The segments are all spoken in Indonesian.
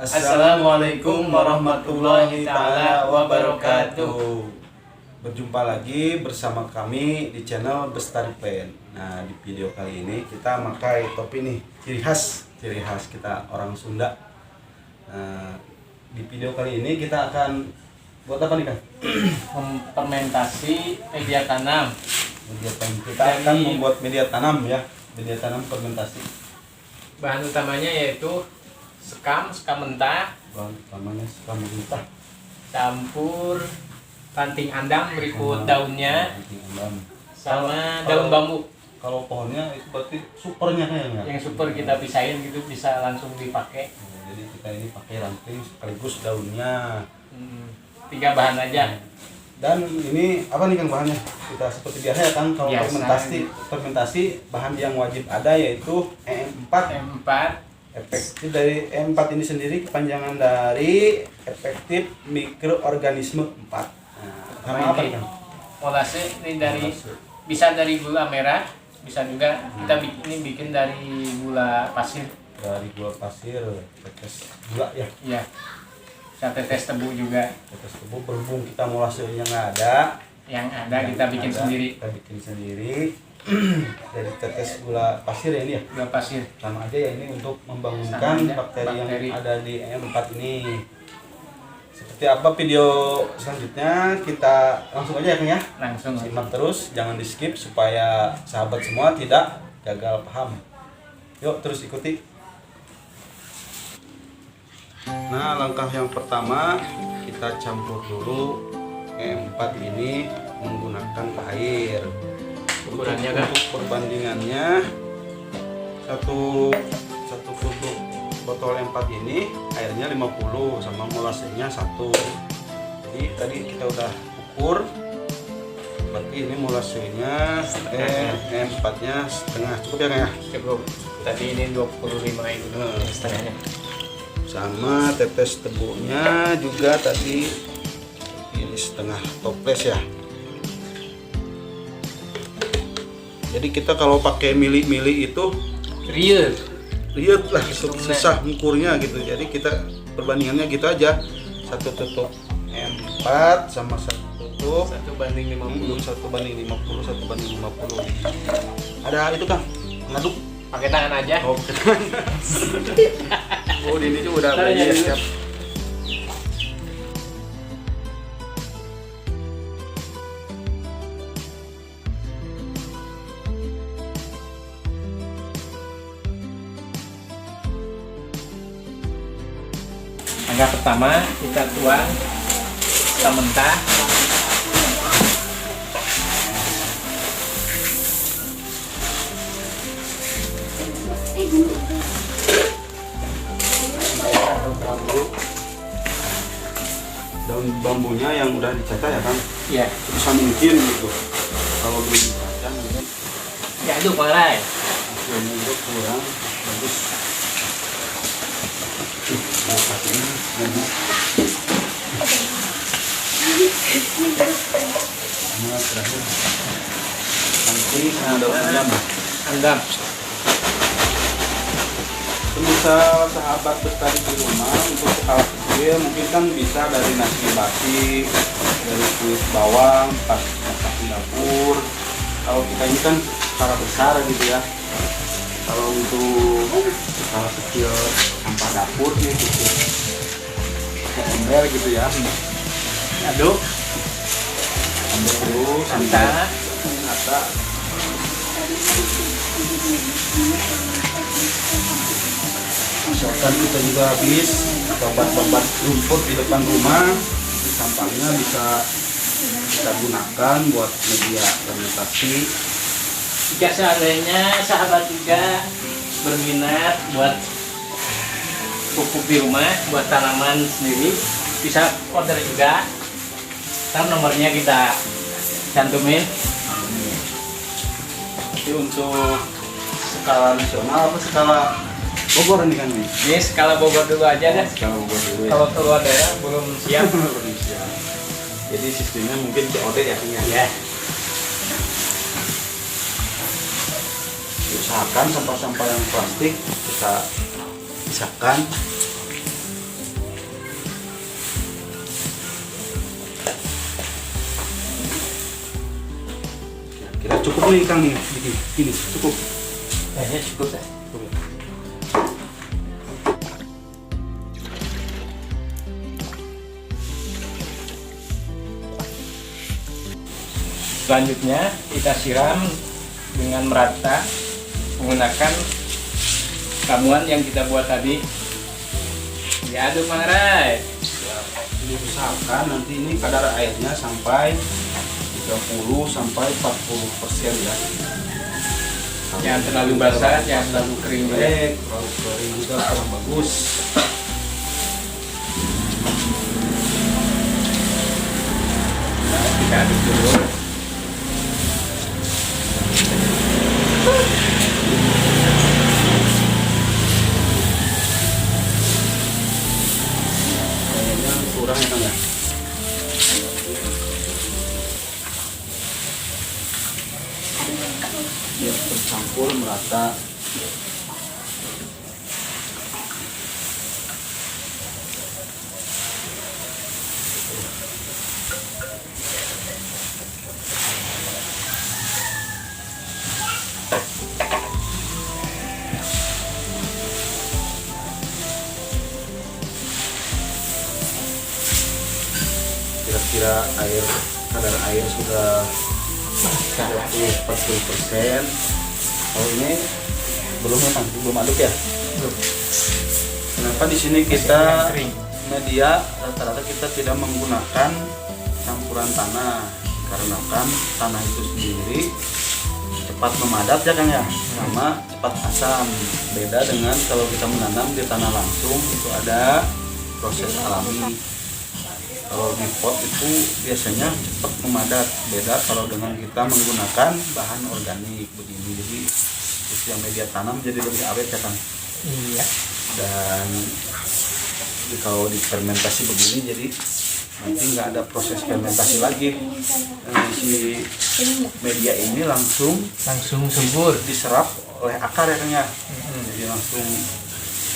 Assalamualaikum warahmatullahi ta'ala wabarakatuh. Berjumpa lagi bersama kami di channel Bestari Plan. Nah, di video kali ini kita pakai topi nih, ciri khas kita orang Sunda. Nah, di video kali ini kita akan buat apa nih, Kang? Fermentasi media tanam. Kita akan membuat media tanam ya, media tanam fermentasi. Bahan utamanya yaitu sekam mentah, Bahan utamanya sekam mentah, campur ranting andam berikut daunnya, sama daun bambu. Kalau pohonnya itu berarti supernya kayaknya. Yang super kita pisahin gitu, bisa langsung dipakai. Jadi kita ini pakai ranting sekaligus daunnya. 3 bahan aja. Dan ini apa nih Kang bahannya? Kita seperti biasa ya Kang, kalau Biasa. fermentasi bahan yang wajib ada yaitu EM4. Efektif dari EM4 ini sendiri kepanjangan dari efektif mikroorganisme 4. Nah, sama apa ini Kang? molase ini bisa dari gula merah, bisa juga kita bikin dari gula pasir. Dari gula pasir, tetes gula ya. Iya. Bisa tetes tebu juga. Tetes tebu, berhubung kita molasenya nggak ada. Yang ada kita bikin sendiri. Kita bikin sendiri. Dari tetes gula pasir ya ini ya. Gula pasir. Sama aja ya, ini untuk membangunkan bakteri yang ada di EM4 ini. Seperti apa video selanjutnya, kita langsung aja ya Kang ya. Langsung Simak terus, jangan di skip supaya sahabat semua tidak gagal paham. Yuk terus ikuti. Nah, langkah yang pertama kita campur dulu EM4 ini menggunakan air. Ukurannya kan? Untuk perbandingannya satu tutup botol EM4 ini airnya 50 sama molasenya 1. Jadi tadi kita udah ukur, berarti ini molasenya EM4 nya setengah, cukup ya Kang ya? Cukup. Tadi ini 25 itu setengahnya. Sama tetes tebunya juga tadi ini setengah toples ya. Jadi kita kalau pakai mili-mili itu riet lah, susah ngukurnya gitu. Jadi kita perbandingannya gitu aja, 1 tutup M4 sama 1 tutup 1 banding 50. 1 banding 50, 1 banding 50. Ada itu Kang, ngaduk Pakai tangan aja. oh oh ini juga udah siap. Langkah pertama kita tuang sekam mentah. Daun bambunya yang udah dicetak ya Kang, Iya. bisa mungkin gitu. Kalau belum dicetak mungkin Ya aduk Pak. hasilnya kurang bagus. Nah, pastinya banyak. Nah, terakhir nanti ada Andam. misal sahabat bestari di rumah untuk skala kecil mungkin kan bisa dari nasi basi, dari kulit bawang pas masak di dapur. Kalau kita ini kan skala besar gitu ya. Kalau untuk skala kecil sampah dapur nih gitu, pakai ember gitu ya. Aduk. Ambil dulu Rata. rata. Misalkan kita juga habis babat-babat rumput di depan rumah, sampahnya bisa kita gunakan buat media fermentasi. Jika seandainya sahabat juga berminat buat pupuk di rumah, buat tanaman sendiri, bisa order juga. Ntar nomornya kita cantumin. Tapi untuk skala nasional apa skala Bogor nih kan nih? Ini skala Bogor dulu aja deh. Skala Bogor dulu ya. Kalau keluar daerah belum siap. Belum siap. Jadi sistemnya mungkin COD ya Kang ya. Ya. Usahakan sampah-sampah yang plastik kita pisahkan Kira cukup nih Kang nih, gini cukup. Kayaknya cukup ya. Cukup. Selanjutnya kita siram dengan merata menggunakan ramuan yang kita buat tadi. Diaduk Mang Rai. Diusahakan nanti ini kadar airnya sampai 30 sampai 40% ya. Jangan terlalu basah, jangan terlalu kering juga. Terlalu kering juga kurang bagus. Nah, kita aduk dulu. Kayaknya kurang ya Kang ya. Biar tercampur merata. Kira-kira kadar air sudah 30-40%. Kalau ini belum ya Kang, belum aduk ya. Kenapa di sini kita Kering. media rata-rata kita tidak menggunakan campuran tanah karena kan tanah itu sendiri cepat memadat ya Kang ya, sama cepat asam. Beda dengan kalau kita menanam di tanah langsung itu ada proses alami. Kalau di pot itu biasanya cepat memadat. Beda kalau dengan kita menggunakan bahan organik begini, jadi usia media tanam jadi lebih awet ya Kang. Iya. Dan kalau difermentasi begini jadi nanti nggak ada proses fermentasi lagi. Si media ini langsung Subur. diserap oleh akar ya Kang ya. Jadi langsung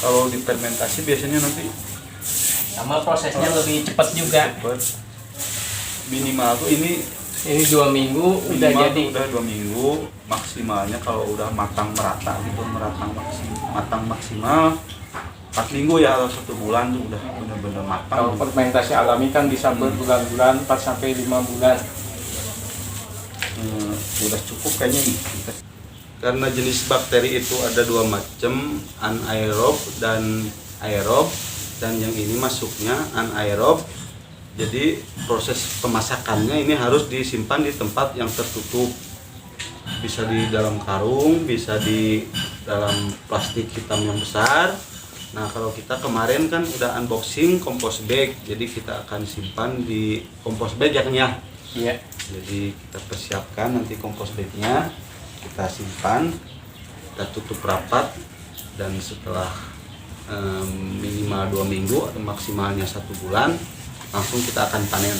kalau difermentasi biasanya nanti Sama prosesnya lebih cepat juga. cepet. Minimal tuh ini Ini 2 minggu udah minimal jadi. tuh udah 2 minggu, maksimalnya kalau udah matang merata gitu, matang maksimal 4 minggu ya, atau 1 bulan tuh udah bener-bener matang. Kalau fermentasi alami kan bisa berbulan-bulan, 4 sampai 5 bulan. Udah cukup kayaknya nih. Karena jenis bakteri itu ada 2 macam, anaerob dan aerob, dan yang ini masuknya anaerob. Jadi proses pemasakannya ini harus disimpan di tempat yang tertutup, bisa di dalam karung, bisa di dalam plastik hitam yang besar. Nah kalau kita kemarin kan udah unboxing kompos bag, jadi kita akan simpan di kompos bag ya Kang ya. Iya. Jadi kita persiapkan nanti kompos bagnya, kita simpan, kita tutup rapat, dan setelah minimal 2 minggu atau maksimalnya 1 bulan langsung kita akan panen.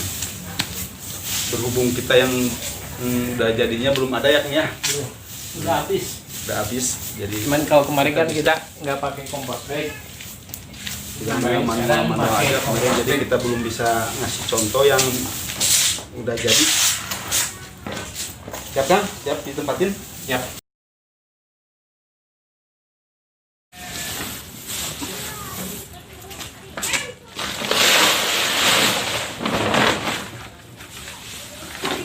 Berhubung kita yang udah jadinya belum ada ya Kang ya, Udah habis. udah habis, jadi Cuman kalau kemarin kan kita nggak pakai kompos bag. yang manual pakai aja kemarin, jadi kita belum bisa ngasih contoh yang udah jadi. Siap Kang? Siap ditempatin? Ya.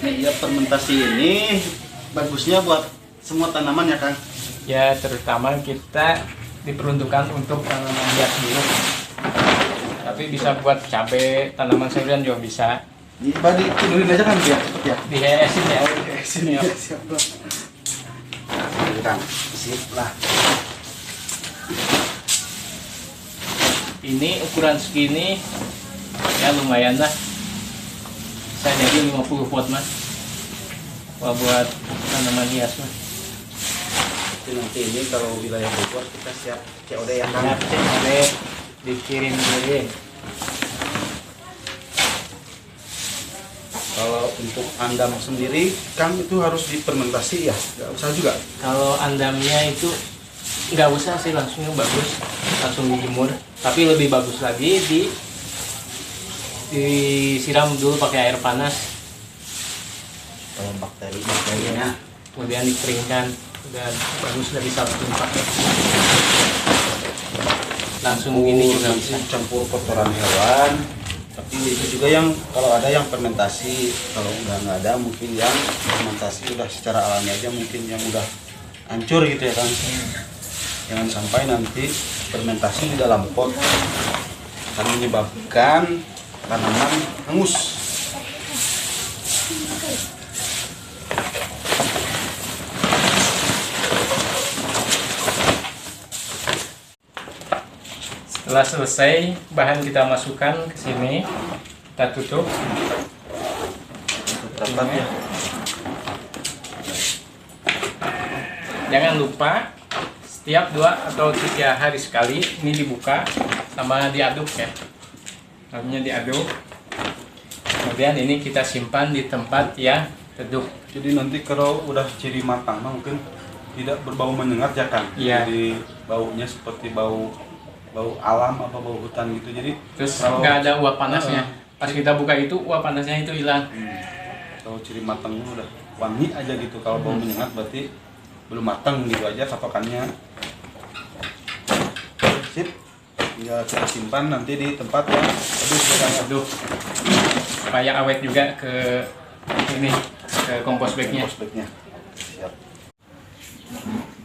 Media fermentasi ini bagusnya buat semua tanaman ya Kang? Ya, terutama kita diperuntukkan untuk tanaman hias dulu. Tapi bisa buat cabai, tanaman sayuran juga bisa. Di tidurin aja Kang biar cepet ya. Diheesin ya. Sini ya. Siap Bang. Kang, sip lah. Ini ukuran segini ya lumayan lah. Bisa jadi 50 watt mas. Wah, buat tanaman hias mas. Nanti ini kalau wilayah Bogor kita siap COD ya Kang. Nah, COD dikirim dulu. Kalau untuk andam sendiri Kang itu harus difermentasi ya, nggak usah juga. Kalau andamnya itu nggak usah sih, langsung bagus, langsung dijemur. Tapi lebih bagus lagi disiram dulu pakai air panas. Kalau bakterinya kemudian dikeringkan, udah bagus, udah bisa tumpah. Langsung ini juga bisa campur kotoran hewan. Tapi itu juga yang kalau ada yang fermentasi, kalau udah nggak ada mungkin yang fermentasi udah secara alami aja, mungkin yang udah hancur gitu ya kan. Jangan sampai nanti fermentasi di dalam pot akan menyebabkan tanaman hangus. Setelah selesai, bahan kita masukkan ke sini, kita tutup. Rapat ya. Jangan lupa setiap 2 atau 3 hari sekali ini dibuka sama diaduk ya. Lalunya diaduk. Kemudian ini kita simpan di tempat yang teduh. Jadi nanti kalau udah ciri matang mungkin tidak berbau menyengat ya kan. Iya. Jadi baunya seperti bau alam atau bau hutan gitu. Jadi Terus kalau nggak ada uap panasnya. Pas kita buka itu uap panasnya itu hilang. kalau ciri matangnya udah wangi aja gitu. Kalau bau menyengat berarti belum matang gitu aja patokannya. Sip. Tinggal kita simpan nanti di tempat yang Teduh. Supaya awet juga ke ini, ke kompos bagnya. Siap.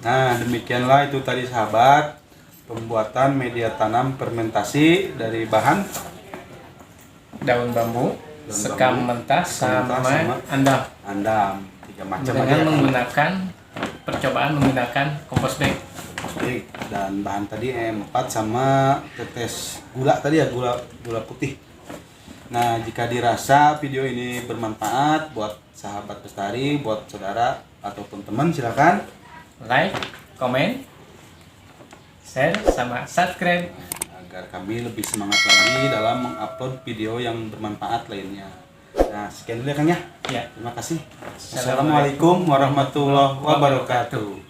Nah, demikianlah itu tadi sahabat pembuatan media tanam fermentasi dari bahan Daun bambu, sekam mentah sama andam. andam 3 macam aja Dengan ya. menggunakan percobaan menggunakan kompos bag. Oke, dan bahan tadi M4 sama tetes gula tadi ya, gula putih. Nah, jika dirasa video ini bermanfaat buat sahabat Bestari, buat saudara ataupun teman, silakan Like, komen, share, sama subscribe. agar kami lebih semangat lagi dalam mengupload video yang bermanfaat lainnya. Nah, sekian dulu ya Kang ya. Ya. Terima kasih. Assalamualaikum warahmatullahi wabarakatuh.